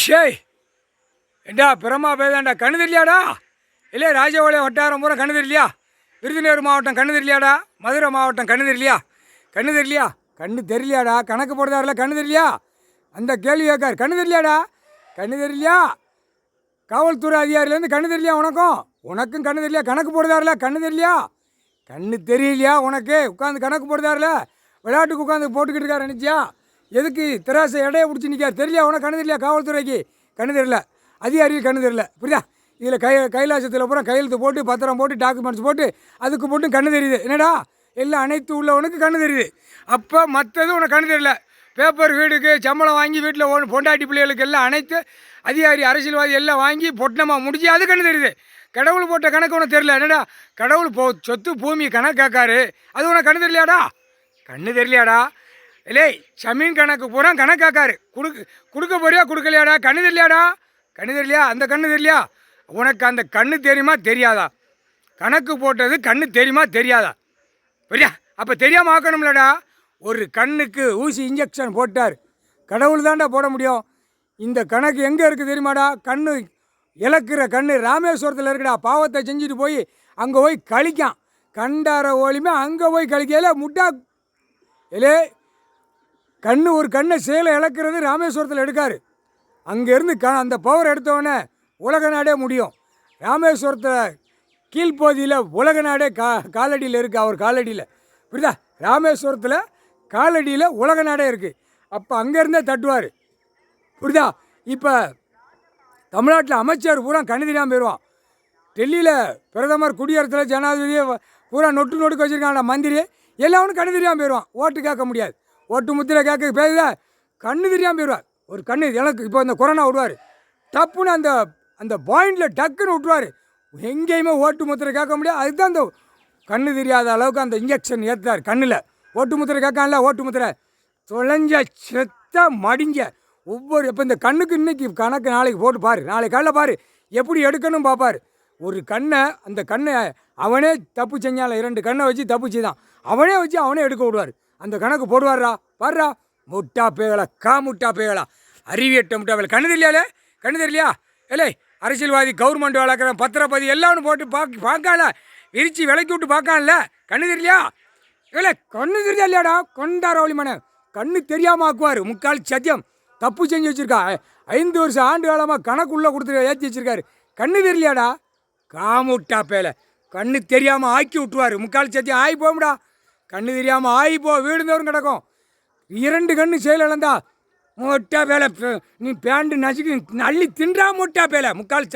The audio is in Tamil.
ஷேய் ஏண்டா பிரமா பேதாண்டா கண்ணு தெரியலையாடா? இல்லை ராஜபாளையம் வட்டாரம் பூரா கண்ணு தெரியலையா? விருதுநகர் மாவட்டம் கண்ணு தெரியலையாடா? மதுரை மாவட்டம் கண்ணு தெரியலையா? கண்ணு தெரியலையா? கண்ணு தெரியலையாடா? கணக்கு போடுதாரில்ல கண்ணு தெரியலையா? அந்த கேள்வி கேட்கார். கண்ணு தெரியலையாடா? கண்ணு தெரியலையா? காவல்துறை அதிகாரிலேருந்து கண்ணு தெரியலையா உனக்கும்? உனக்கும் கண்ணு தெரியலையா? கணக்கு போடுதாரில்ல கண்ணு தெரியலையா? கண்ணு தெரியலையா உனக்கு? உட்காந்து கணக்கு போடுதாரில்ல விளையாட்டுக்கு உட்காந்து போட்டுக்கிட்டு இருக்காரு நினச்சியா? எதுக்கு திராசை இடையை பிடிச்சி நிற்கார்? தெரியலையா உனக்கு? கண்ணு தெரியலையா? காவல்துறைக்கு கண்ணு தெரியல, அதிகாரிகள் கண்ணு தெரியல. புரியுதா? இதில் கைலாசத்தில் அப்புறம் கையெழுத்து போட்டு பத்திரம் போட்டு டாக்குமெண்ட்ஸ் போட்டு அதுக்கு போட்டு கண்ணு தெரியுது. என்னடா எல்லாம் அனைத்து உள்ளவனுக்கு கண்ணு தெரியுது. அப்போ மற்றது உனக்கு கண்ணு தெரியல. பேப்பர் வீடுக்கு சம்பளம் வாங்கி வீட்டில் பொண்டாட்டி பிள்ளைகளுக்கு எல்லாம் அனைத்து அதிகாரி அரசியல்வாதி எல்லாம் வாங்கி பொட்டணமாக முடிஞ்சு அது கண்ணு தெரியுது. கடவுள் போட்ட கணக்கு உனக்கு தெரியல. என்னடா கடவுள் சொத்து பூமி கணக்கு கேட்காரு, அது உனக்கு கண்ணு தெரியலையாடா? கண்ணு தெரியலையாடா? இல்லை சமீன் கணக்கு பூரா கணக்கு கேட்காரு. கொடுக்க போறியா கொடுக்கலையாடா? கண்ணு தெரியலையாடா? கண்ணு தெரியலையா? அந்த கண்ணு தெரியலையா? உனக்கு அந்த கண்ணு தெரியுமா தெரியாதா? கணக்கு போட்டது கண்ணு தெரியுமா தெரியாதா? புரியா? அப்போ தெரியாமல் ஆக்கணும்லடா. ஒரு கண்ணுக்கு ஊசி இன்ஜெக்ஷன் போட்டார், கடவுள் தாண்டா போட முடியும். இந்த கணக்கு எங்கே இருக்குது தெரியுமாடா? கண்ணு இழக்கிற கண்ணு ராமேஸ்வரத்தில் இருக்குடா. பாவத்தை செஞ்சுட்டு போய் அங்கே போய் கழிக்கான். கண்டார ஓலியுமே அங்கே போய் கழிக்கல முட்டா. இல்லை கண்ணு ஒரு கண்ணை சேலை இழக்கிறது ராமேஸ்வரத்தில் எடுக்காரு. அங்கேருந்து அந்த பவர் எடுத்தவொடனே உலக நாடே முடியும். ராமேஸ்வரத்தில் கீழ்ப்பகுதியில் உலக நாடே காலடியில் இருக்குது. அவர் காலடியில். புரியுதா? ராமேஸ்வரத்தில் காலடியில் உலக நாடே இருக்குது. அப்போ அங்கேருந்தே தட்டுவார். புரியுதா? இப்போ தமிழ்நாட்டில் அமைச்சர் பூரா கண்ணு தெரியாமல் போயிடுவான். டெல்லியில் பிரதமர் குடியரசில் ஜனாதிபதியை பூரா நொட்டு நொடுக்க வச்சுருக்காங்க. மந்திரி எல்லாவனும் கண்ணு தெரியாமல் போயிடுவான். ஓட்டு கேட்க முடியாது. ஓட்டு முத்திரை கேட்க பேசுத கண்ணு தெரியாமல் போயிடுவார். ஒரு கண்ணு எனக்கு இப்போ இந்த கொரோனா விடுவார், டப்புன்னு அந்த அந்த பாயிண்டில் டக்குன்னு விட்டுருவார். எங்கேயுமே ஓட்டு முத்திரை கேட்க முடியாது. அதுதான் அந்த கண்ணு தெரியாத அளவுக்கு அந்த இன்ஜெக்ஷன் ஏற்றுறார் கண்ணில். ஓட்டு முத்திரை கேட்கான்ல, ஓட்டு முத்திரை தொலைஞ்ச செத்த மடிஞ்ச ஒவ்வொரு. இப்போ இந்த கண்ணுக்கு இன்றைக்கி கணக்கு நாளைக்கு போட்டு பாரு, நாளைக்கு காலைல பாரு எப்படி எடுக்கணும் பார்ப்பார். ஒரு கண்ணை அந்த கண்ணை அவனே தப்பு செஞ்சால, 2 கண்ணை வச்சு தப்பு செய்தான், அவனே வச்சு அவனே எடுக்க விடுவார். அந்த கணக்கு போடுவார்ரா. பாருடா முட்டா பேகலா, முட்டா பேகலா, அறிவியட்ட முட்டா பேகலா. கண்ணு தெரியலையாலே? கண்ணு தெரியலையா? இல்லை அரசியல்வாதி கவர்மெண்ட் வளர்க்குறேன் பத்திரப்பதி எல்லாம் போட்டு பார்க்கால, விரிச்சு விலைக்கு விட்டு பார்க்கான்ல. கண்ணு தெரியலையா? இல்லை கண்ணு தெரியலையா இல்லையாடா? கொண்டார ஒளிமனை கண்ணு தெரியாமல் ஆக்குவார். முக்கால் சத்தியம் தப்பு செஞ்சு வச்சுருக்கா. 5 வருஷம் ஆண்டு காலமாக கணக்குள்ளே கொடுத்து ஏற்றி வச்சுருக்காரு. கண்ணு தெரியலையாடா? காமுட்டா பேலை கண்ணு தெரியாமல் ஆக்கி விட்டுருவார். முக்கால் சத்தியம் ஆகி போகும்டா. கண்ணு தெரியாமல் ஆகி வீடுந்தோறும் கிடக்கும். 2 கண்ணு செயல் இழந்தா மொட்டா பேலை. நீ பேண்டு நசுக்கி அள்ளி தின்றா மொட்டா பேலை முக்கால்